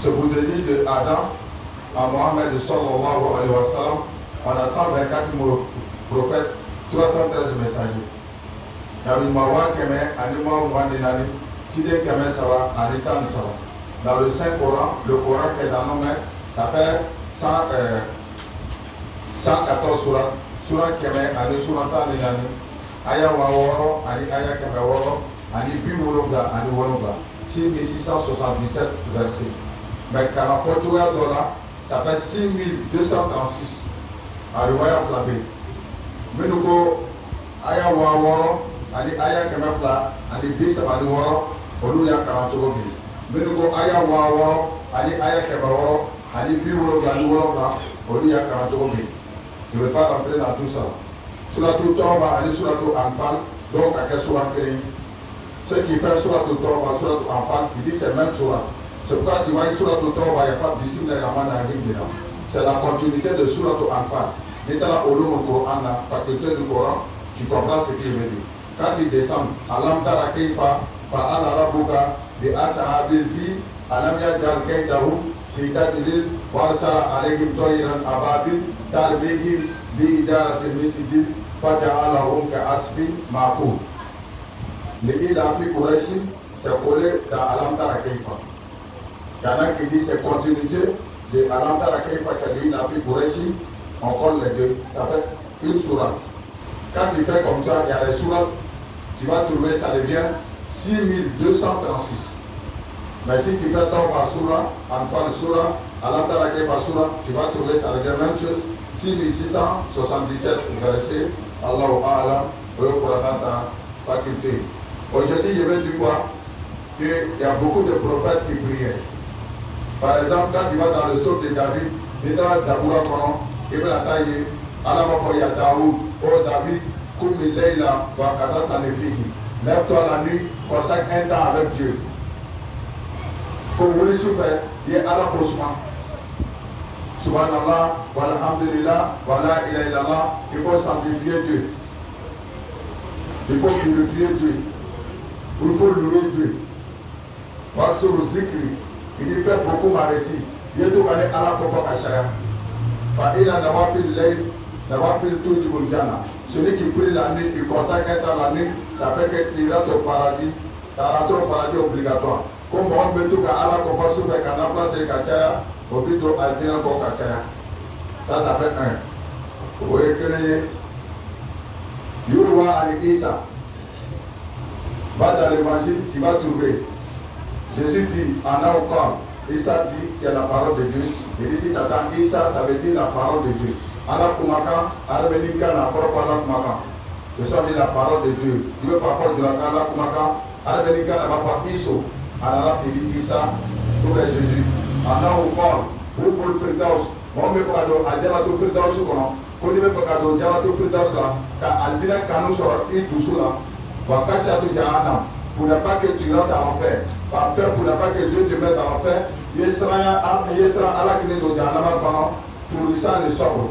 C'est pour te dire de Adam à Mohammed sallallahu alayhi wa sallam, on a 124 prophètes, 313 messagers. Nabi Mawa Keme, Anima Mwandinani, Tide Keme Sawa, Anitan Sawa. Dans le Saint-Coran, le Coran qui est dans nos mains, ça fait 114 surats. Surat Keme, Ani Suratan Ninani, Aya Waworo, Ani Aya Keme Woro, Ani Biwolobla, Ani Wolobla. 6677 versets. Mais quand on fait $, ça fait 6236. À Riwaya Flabé. Menuko Aya Waworo, Ani Aya Keme Fla, Ani Bisa Ani Woro, Oluya Karantogobi. Menuko Aya Waworo, Ani Aya Keme Woro, Ani Biwolobla, Ani Wolobla, Oluya Karantogobi. Je ne vais pas rentrer dans tout ça. Suratul Tawbah, Ani Suratul Anfal, donc à quel surat créé? Ce qui fait Suratul Tawbah, Suratul Anfal, il dit c'est même surat. C'est pourquoi tu vois Suratul Tawbah, il n'y a pas de Bismillah Rahman Rahim dedans. C'est la continuité de Suratul Anfal. Dès que Ulum Coran, la faculté du Coran, tu comprends ce qu'il veut dire. Quand il descend, Alam Tara Kaifa, Fa'ala Rabbuka, Bi Ashabil Fi, Alam Yajal Kaidahum, Fi Tadlil, Warsala Alayhim Toyiran Ababil, Tarmihim, Bi Idaratil Misjid, Faja'alahum Ka'asfin Ma'kul. Le Ilafi Quraishi, c'est collé dans Alam Tara Kaifa. Il y en a qui disent c'est continuité de Alam Tara Kaifa qui a dit Ilafi Quraishi, on colle les deux, ça fait une sourate. Quand tu fais comme ça, il y a les sourates, tu vas trouver, ça devient 6236. Mais si tu fais Tawbah Surah, Anfal Surah, Alam Tara Kaifa Surah, tu vas trouver, ça devient la même chose, 6677 versets, Allahu A'lam, pour ta faculté. Aujourd'hui, je vais dire quoi? Qu'il y a beaucoup de prophètes qui priaient. Par exemple, quand tu vas dans le stock de David, il y a Zaboura Konon, il va la tailler, Alamafoya Daoud, oh David, Koumi Leila, Wakata Sanefiki. Lève-toi la nuit, consacre un temps avec Dieu. Comme vous le souffrez, il y a Allah Bosman. Subhanallah, walhamdulillah, wala ilaha illallah, il faut sanctifier Dieu. Il faut purifier Dieu. Il faut louer Dieu. Waksuru Zikri, il dit fait beaucoup ma récit. Il est tout gagné à la Kofa Kachaya. Fa'ila Nawafil Lay, Nawafil Tujibul Jana. Celui qui prie la nuit, il consacre un temps la nuit, ça fait que tu rentres au paradis. Tu rentres au paradis obligatoire. Comme on veut tout qu'à la Kofa Soufé, quand on a placé Kachaya, au but d'Altina Kofa Kachaya. Ça fait un. Vous voyez que les Yoruba Ali Issa. Va dans l'évangile, tu vas trouver. Jésus dit, en a au corps, Issa dit qu'il y a la parole de Dieu. Il dit, si tu attends Issa, ça veut dire la parole de Dieu. Ala Kumaka, Armenika n'a pas Ala Kumaka. Ce sont la parole de Dieu. Tu veux parfois de la Ala Kumaka, Armenika n'a pas Iso. En arabe, il dit Issa, tout est Jésus. En a au corps, pour le Firdaus, on me fait cadeau, à Dianato Firdaus, qu'on y me fait cadeau, Dianato Firdaus là, car Aldina Kanu sera Idoussou là. Pour ne pas que tu rentres en enfer, par peur pour ne pas que Dieu te mette en enfer, il sera à la clé de Dianama pour ça le sobre.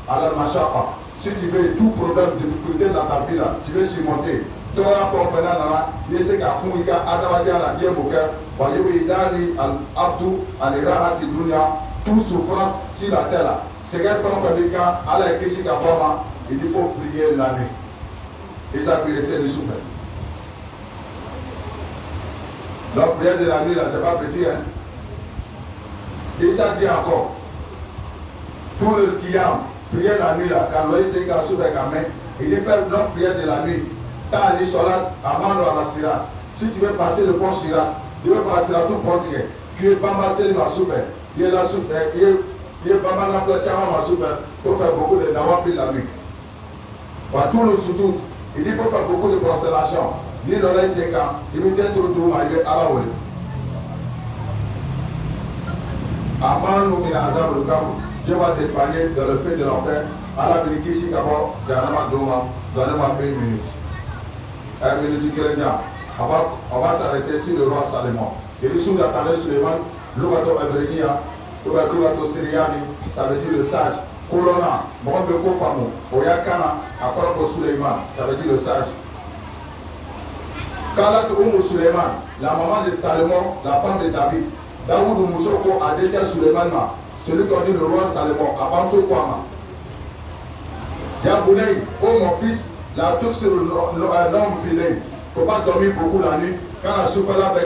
Alors, Machaka, si tu veux tout problème, difficulté dans ta vie là, tu veux surmonter. Tu vas faire un il sait qu'à Kouika, Adamadiana, Yemoka, Wayoidani, Al-Abdou, Al-Irahati Dunia, toute souffrance sur la terre là. C'est qu'un frère fabricant, à la Kishika Bama, il faut prier la nuit. Et ça peut essayer de souffrir. Donc, prière de la nuit, là, c'est pas petit, hein. Et ça dit encore, pour le Kiyam, prière la nuit, là, quand l'œil s'est cassé avec la main, il dit faire donc prière de la nuit. Quand Ali Solat, Amando à la Sira, si tu veux passer le pont Sira, tu veux passer la tout portugais, tu es pas massé ma soupe, il est la soupe, il est pas mal à ma soupe, pour faire beaucoup de nawafil la nuit. Pour tout le soutout, il dit qu'il faut faire beaucoup de constellations. Ni le laisse quand il me dit tout le monde à la Oli. Aman nous azab le camp, Dieu va t'épargner dans le fait de l'enfer. À la Bélikishi Kabo, Janama Doma, donnez-moi 1 minute. 1 minute qui est bien. On va s'arrêter sur le roi Salomon. Et le sous attendait Suleiman, Lougato Ebrenia, Lougato Syriani, ça veut dire le sage. Colonna, Mwambe Kofamu, Oyakana, Akoroko Suleiman, ça veut dire le sage. Kalat Suleiman, la maman de Salomon, la femme de David, Daoud Moussoko a détruit Suleiman, celui qui a dit le roi Salomon, à Bamso Kwama. Yabounei, oh mon fils, la toux sur l'homme vilain. Il ne faut pas dormir beaucoup la nuit. Quand la souffle avec